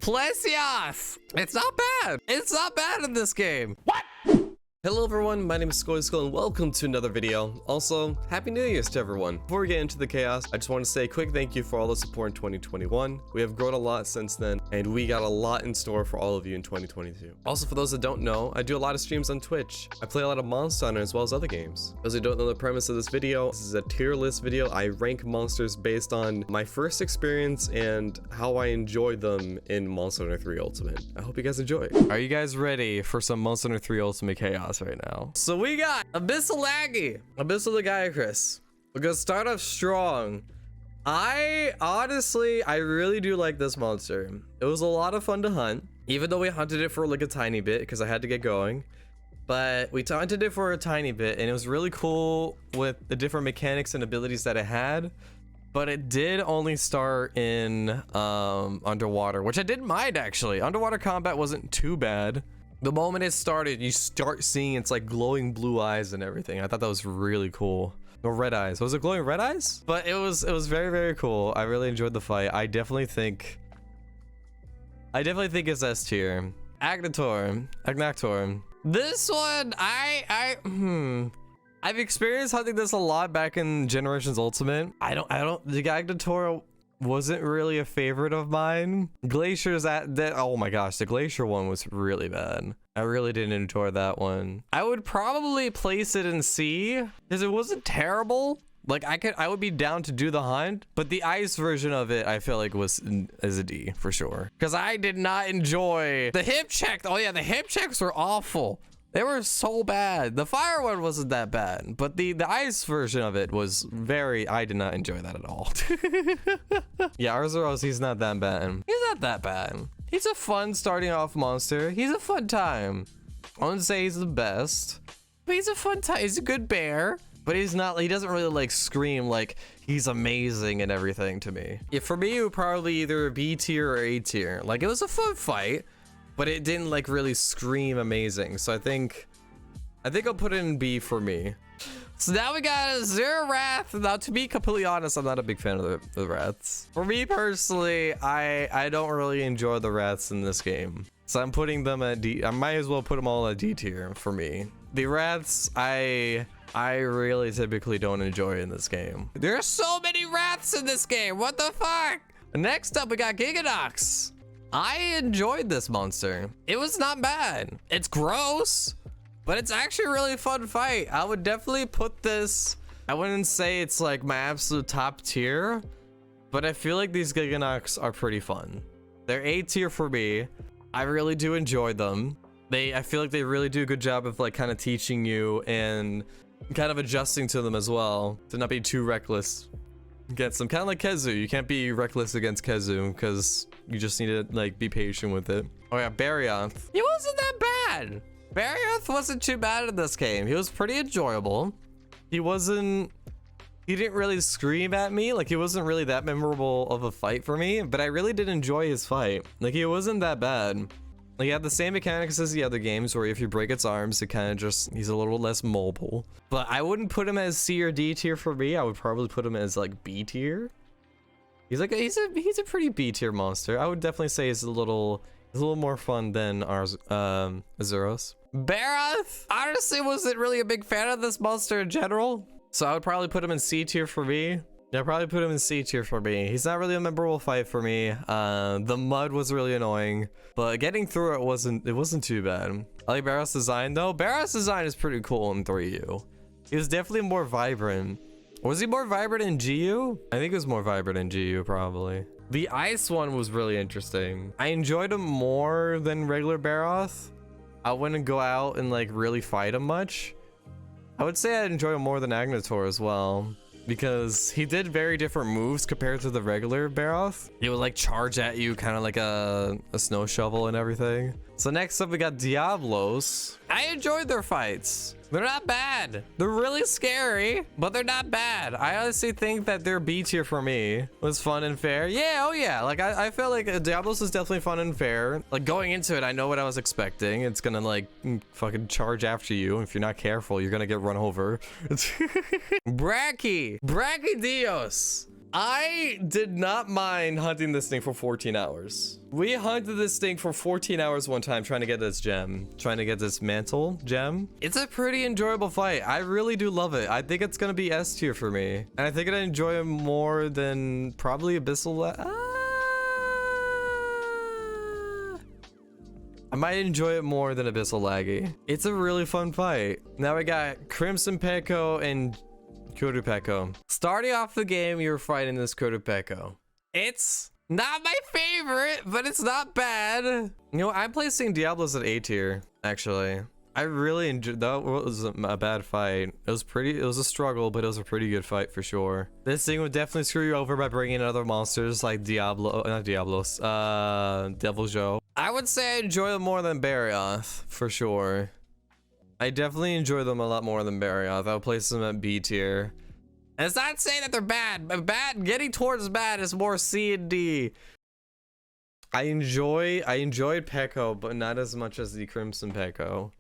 Plessy. It's not bad. It's not bad in this game. What? Hello everyone, my name is SkojSkull and welcome to another video. Also, Happy New Year's to everyone. Before we get into the chaos, I just want to say a quick thank you for all the support in 2021. We have grown a lot since then, and we got a lot in store for all of you in 2022. Also, for those that don't know, I do a lot of streams on Twitch. I play a lot of Monster Hunter as well as other games. Those who don't know the premise of this video, this is a tier list video. I rank monsters based on my first experience and how I enjoyed them in Monster Hunter 3 Ultimate. I hope you guys enjoy. Are you guys ready for some Monster Hunter 3 Ultimate chaos right now? So we got Abyssal Laggy, Abyssal Nargacuga. We're gonna start off strong. I really do like this monster. It was a lot of fun to hunt, even though we hunted it for like a tiny bit because I had to get going. But we hunted it for a tiny bit and it was really cool with the different mechanics and abilities that it had. But it did only start in underwater, which I didn't mind actually. Underwater combat wasn't too bad. The moment it started, you start seeing its like glowing blue eyes and everything. I thought that was really cool. No, red eyes. Was it glowing red eyes? But it was very, very cool. I really enjoyed the fight. I definitely think it's S tier. Agnactor. This one, I've experienced hunting this a lot back in Generations Ultimate. The Agnactor wasn't really a favorite of mine. Glacier's oh my gosh, the Glacier one was really bad. I really didn't enjoy that one. I would probably place it in C because it wasn't terrible. Like I would be down to do the hunt, but the ice version of it I feel like is a D for sure. Because I did not enjoy the hip check. Oh yeah, the hip checks were awful. They were so bad. The fire one wasn't that bad, but the ice version of it was I did not enjoy that at all. Yeah, Arzuros, he's not that bad. He's not that bad. He's a fun starting off monster. He's a fun time. I wouldn't say he's the best, but he's a fun time. He's a good bear, but he doesn't really like scream like he's amazing and everything to me. Yeah, for me, it would probably either B tier or A tier. Like it was a fun fight, but it didn't like really scream amazing. So I think I'll put it in B for me. So now we got a Zero Wrath. Now to be completely honest, I'm not a big fan of the Wraths. For me personally, I don't really enjoy the Wraths in this game. So I'm putting them at D. I might as well put them all at D tier for me. The Wraths, I really typically don't enjoy in this game. There are so many Wraths in this game. What the fuck? Next up, we got Giganox. I enjoyed this monster. It was not bad. It's gross, but it's actually a really fun fight. I would definitely put this, I wouldn't say it's like my absolute top tier, but I feel like these Giganox are pretty fun. They're A tier for me. I really do enjoy them. I feel like they really do a good job of like kind of teaching you and kind of adjusting to them as well to not be too reckless against them. Kind of like Kezu. You can't be reckless against Kezu because you just need to like be patient with it. Oh yeah, Barioth. He wasn't that bad. Barioth wasn't too bad in this game. He was pretty enjoyable. He didn't really scream at me. Like he wasn't really that memorable of a fight for me, but I really did enjoy his fight. Like he wasn't that bad. Like he had the same mechanics as the other games where if you break its arms, it kind of just, he's a little less mobile. But I wouldn't put him as C or D tier for me. I would probably put him as like B tier. He's a pretty B tier monster. I would definitely say he's a little more fun than Azuros. Barioth, honestly, wasn't really a big fan of this monster in general. So I would probably put him in C tier for me. Yeah, probably put him in C tier for me. He's not really a memorable fight for me. The mud was really annoying, but getting through it wasn't too bad. I like Barioth's design though. Barioth's design is pretty cool in 3U. He was definitely more vibrant. Was he more vibrant in GU? I think it was more vibrant in GU probably. The ice one was really interesting. I enjoyed him more than regular Barioth. I wouldn't go out and like really fight him much. I would say I'd enjoy him more than Agnactor as well, because he did very different moves compared to the regular Barioth. He would like charge at you kind of like a snow shovel and everything. So next up we got Diablos. I enjoyed their fights. They're not bad. They're really scary, but they're not bad. I honestly think that they're B tier for me. It was fun and fair. Yeah, oh yeah. Like I feel like Diablos is definitely fun and fair. Like going into it, I know what I was expecting. It's gonna like fucking charge after you. If you're not careful, you're gonna get run over. Brachydios. I did not mind hunting this thing for 14 hours. We hunted this thing for 14 hours one time trying to get this gem, trying to get this mantle gem. It's a pretty enjoyable fight. I really do love it. I think it's gonna be S tier for me. And I think I enjoy it more than probably Abyssal. I might enjoy it more than Abyssal Laggy. It's a really fun fight. Now we got Crimson Peko and Kurupeko. Starting off the game, you're fighting this Kurupeko. It's not my favorite, but it's not bad. You know, I'm placing Diablos at A tier, actually. I really enjoyed that. Was a bad fight. It was a struggle, but it was a pretty good fight for sure. This thing would definitely screw you over by bringing in other monsters like not Diablos, Devil Joe. I would say I enjoy them more than Barioth, for sure. I definitely enjoy them a lot more than Barioth. I'll place them at B tier. And it's not saying that they're bad, but getting towards bad is more C and D. I enjoyed Peko, but not as much as the Crimson Peko.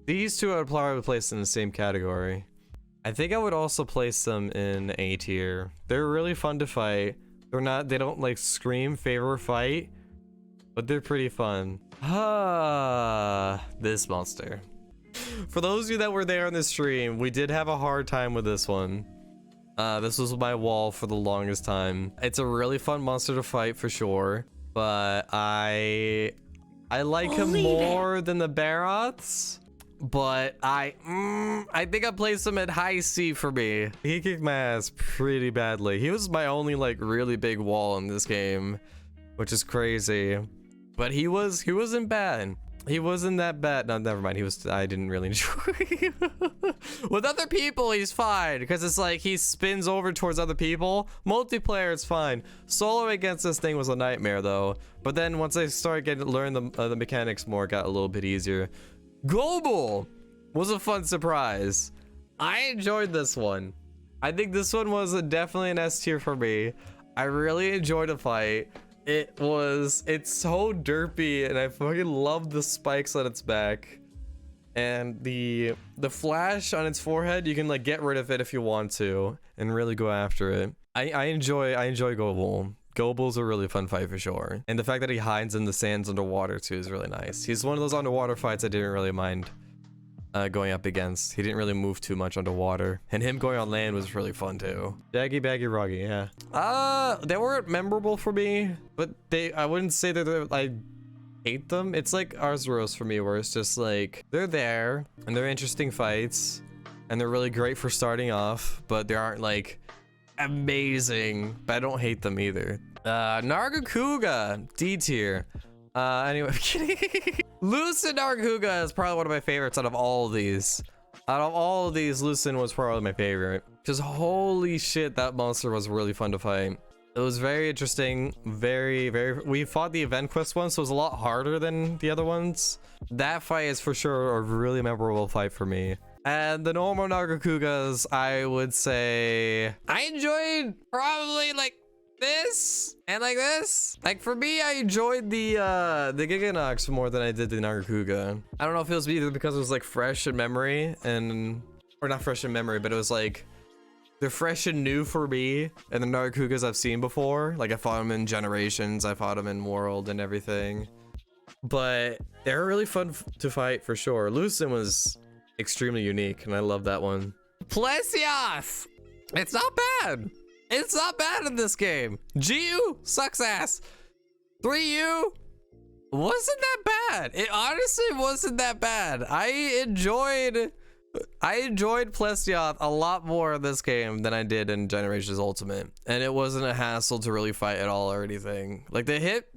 These two I would probably place in the same category. I think I would also place them in A tier. They're really fun to fight. They don't like scream favorite fight, but they're pretty fun. This monster. For those of you that were there on the stream, we did have a hard time with this one. This was my wall for the longest time. It's a really fun monster to fight for sure, but I like him more than the Baroths. But I think I placed him at high C for me. He kicked my ass pretty badly. He was my only like really big wall in this game, which is crazy. But he wasn't bad. He wasn't that bad. No, never mind. I didn't really enjoy him. With other people, he's fine. Because it's like he spins over towards other people. Multiplayer, it's fine. Solo against this thing was a nightmare, though. But then once I started learn the mechanics more, it got a little bit easier. Global was a fun surprise. I enjoyed this one. I think this one was definitely an S tier for me. I really enjoyed the fight. It's so derpy, and I fucking love the spikes on its back. And the flash on its forehead, you can like get rid of it if you want to and really go after it. I enjoy Global. Global's a really fun fight for sure. And the fact that he hides in the sands underwater too is really nice. He's one of those underwater fights I didn't really mind going up against. He didn't really move too much underwater. And him going on land was really fun too. Jaggy Baggy Roggy, yeah. They weren't memorable for me, but I wouldn't say that I hate them. It's like Arzuros for me, where it's just like, they're there, and they're interesting fights, and they're really great for starting off, but they aren't like amazing, but I don't hate them either. Nargacuga, D tier. Anyway, I'm kidding. Lucid Nargacuga is probably one of my favorites out of all of these. Out of all of these, Lucid was probably my favorite. Because holy shit, that monster was really fun to fight. It was very interesting. We fought the event quest one, so it was a lot harder than the other ones. That fight is for sure a really memorable fight for me. And the normal Nargacugas, I would say I enjoyed probably like this and like this. Like for me, I enjoyed the Giganox more than I did the Nargacuga. I don't know if it was either because it was like fresh in memory or not fresh in memory, but it was like they're fresh and new for me. And the Nargacugas I've seen before, like I fought them in Generations, I fought them in World and everything. But they're really fun to fight for sure. Lucin was extremely unique, and I love that one. Plessioth! It's not bad. It's not bad in this game. GU sucks ass. 3U wasn't that bad. It honestly wasn't that bad. I enjoyed Plessioth a lot more in this game than I did in Generations Ultimate, and it wasn't a hassle to really fight at all or anything. Like the hip,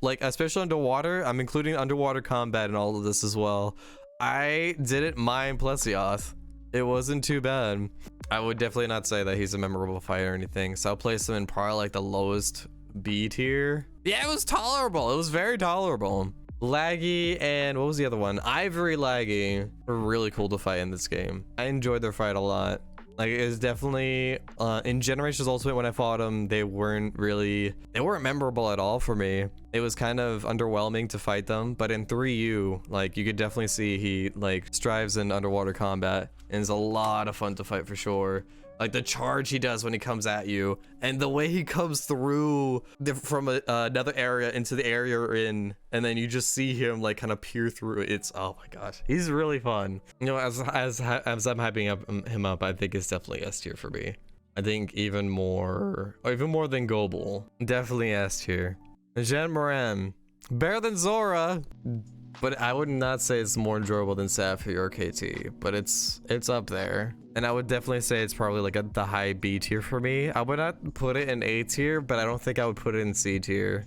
like especially underwater. I'm including underwater combat in all of this as well. I didn't mind Plessioth. It wasn't too bad. I would definitely not say that he's a memorable fight or anything, so I'll place him in probably like the lowest B tier. Yeah, it was tolerable. It was very tolerable. Laggy and what was the other one? Ivory Laggy were really cool to fight in this game. I enjoyed their fight a lot. Like it was definitely in Generations Ultimate when I fought them, they weren't memorable at all for me. It was kind of underwhelming to fight them, but in 3U, like you could definitely see he like strives in underwater combat and is a lot of fun to fight for sure. Like the charge he does when he comes at you, and the way he comes through from another area into the area you're in, and then you just see him like kind of peer through. It's, oh my gosh, he's really fun. You know, as I'm hyping him up, I think it's definitely S tier for me. I think even more than Gobel. Definitely S tier. Jen Moran, better than Zora, but I would not say it's more enjoyable than Sapphire or KT, but it's up there. And I would definitely say it's probably like the high B tier for me. I would not put it in A tier, but I don't think I would put it in C tier.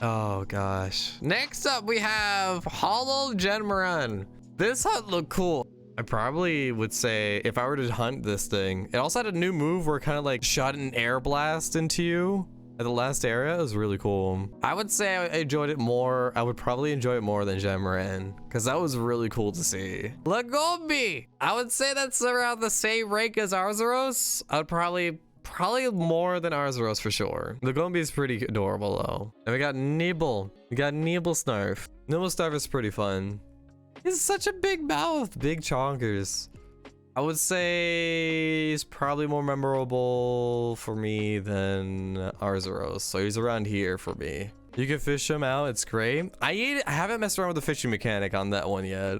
Oh gosh. Next up we have Hollow Genmaran. This hunt looked cool. I probably would say if I were to hunt this thing, it also had a new move where it kind of like shot an air blast into you at the last area. It was really cool. I would say I enjoyed it more. I would probably enjoy it more than Genmaran because that was really cool to see. Lagombi, I would say that's around the same rank as Arzuros. I would probably more than Arzuros for sure. Lagombi is pretty adorable though. And we got Nibble. We got Nibble Snarf. Nibble Snarf is pretty fun. He's such a big mouth, big chonkers. I would say he's probably more memorable for me than Arzuros, so he's around here for me. You can fish him out, it's great. I haven't messed around with the fishing mechanic on that one yet.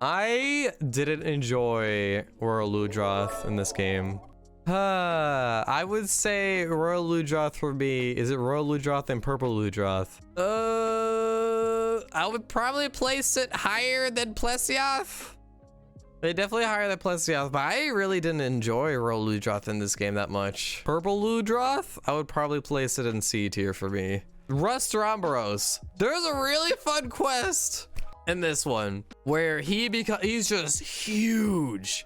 I didn't enjoy Royal Ludroth in this game. I would say Royal Ludroth for me. Is it Royal Ludroth and Purple Ludroth? I would probably place it higher than Plessioth. Definitely higher than Plessioth, but I really didn't enjoy Royal Ludroth in this game that much. Purple Ludroth, I would probably place it in C tier for me. Rust Romboros. There's a really fun quest in this one where he's just huge.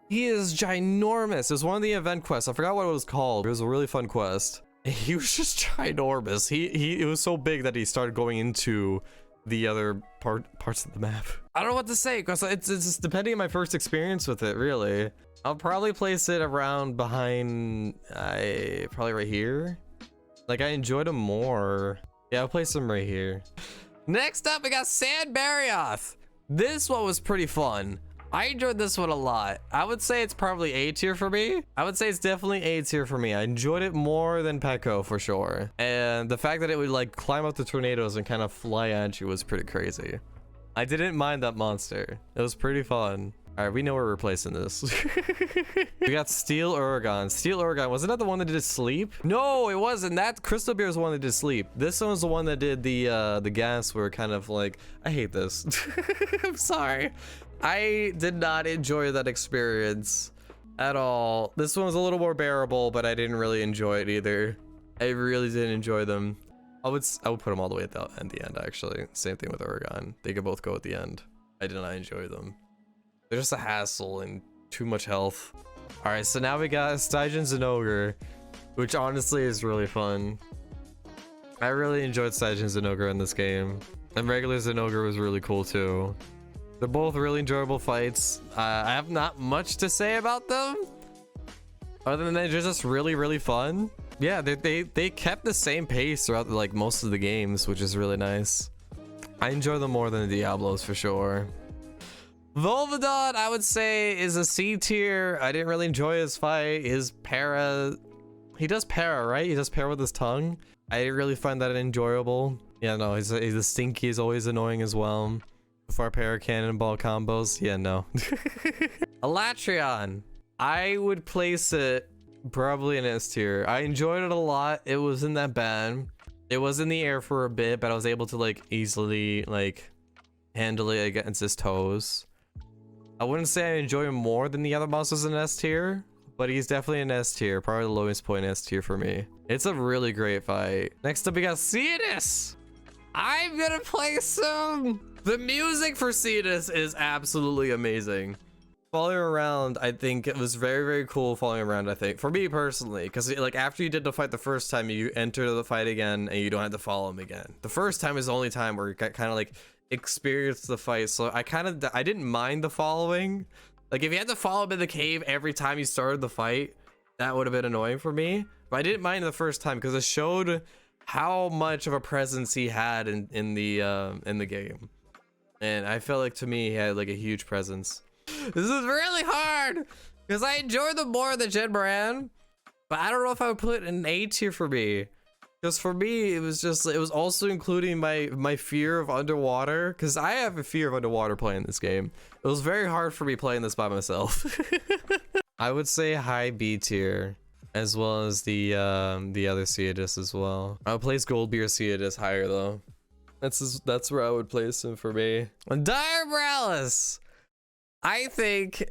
He is ginormous. It was one of the event quests. I forgot what it was called. It was a really fun quest. He was just ginormous. It was so big that he started going into the other parts of the map. I don't know what to say because it's just depending on my first experience with it, really. I'll probably place it around behind, probably right here. Like I enjoyed him more. Yeah, I'll place him right here. Next up, we got Sandbarioth. This one was pretty fun. I enjoyed this one a lot. I would say it's probably A tier for me. I would say it's definitely A tier for me. I enjoyed it more than Peko for sure. And the fact that it would like climb up the tornadoes and kind of fly at you was pretty crazy. I didn't mind that monster. It was pretty fun. All right, we know we're replacing this. We got Steel Uragaan. Steel Uragaan, wasn't that the one that did sleep? No, it wasn't. That Crystal Beer is the one that did sleep. This one was the one that did the gas where kind of like, I hate this. I'm sorry. I did not enjoy that experience at all. This one was a little more bearable, but I didn't really enjoy it either. I really didn't enjoy them. I would put them all the way at the end actually. Same thing with Uragaan. They could both go at the end. I did not enjoy them. They're just a hassle and too much health. All right, so now we got Stygian Zinogre, which honestly is really fun. I really enjoyed Stygian Zinogre in this game. And regular Zinogre was really cool too. They're both really enjoyable fights. I have not much to say about them other than they're just really, really fun. Yeah, they kept the same pace throughout like most of the games, which is really nice. I enjoy them more than the Diablos for sure. Volvidon, I would say, is a C tier. I didn't really enjoy his fight. His para, he does para, right? He does para with his tongue. I didn't really find that enjoyable. Yeah, no, he's the stinky is always annoying as well. Before para cannonball combos, yeah, no. Alatreon, I would place it probably in S tier. I enjoyed it a lot. It wasn't that bad. It was in the air for a bit, but I was able to like easily like handle it against his toes. I wouldn't say I enjoy him more than the other monsters in S tier, but he's definitely an S tier, probably the lowest point S tier for me. It's a really great fight. Next up we got Cetus. I'm gonna place him. The music for Cetus is absolutely amazing. Following around, I think it was very, very cool following around, I think, for me personally, because like after you did the fight the first time, you enter the fight again and you don't have to follow him again. The first time is the only time where you kind of like experience the fight, so I didn't mind the following. Like if you had to follow him in the cave every time you started the fight, that would have been annoying for me, but I didn't mind the first time because it showed how much of a presence he had in the game, and I felt like to me he had like a huge presence. This is really hard. Because I enjoyed them more than Jed Moran, but I don't know if I would put an A tier for me. Because for me, it was also including my fear of underwater. Because I have a fear of underwater playing this game. It was very hard for me playing this by myself. I would say high B tier, as well as the other Ceodus as well. I would place Goldbeard Ceodus higher though. That's where I would place him for me. Dire Bralis, I think,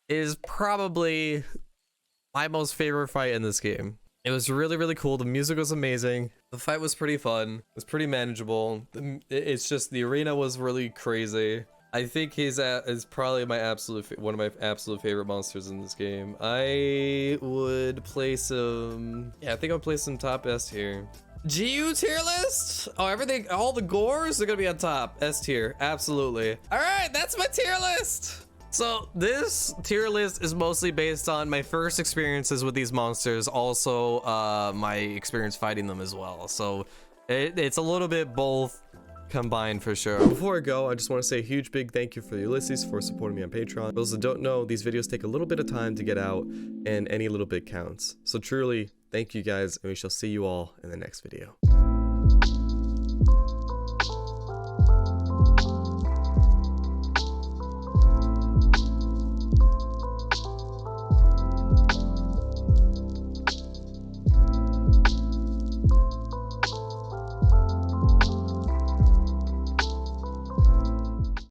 is probably my most favorite fight in this game. It was really, really cool. The music was amazing. The fight was pretty fun. It was pretty manageable. It's just the arena was really crazy. I think he's is probably my one of my absolute favorite monsters in this game. I would place him. Yeah, I think I'll place him top S tier. GU tier list? Oh, everything, all the gores are gonna be on top. S tier, absolutely. All right, that's my tier list. So this tier list is mostly based on my first experiences with these monsters, also my experience fighting them as well. So it's a little bit both combined for sure. Before I go, I just want to say a huge big thank you for the Ulysses for supporting me on Patreon. For those that don't know, these videos take a little bit of time to get out, and any little bit counts. So truly, thank you guys, and we shall see you all in the next video.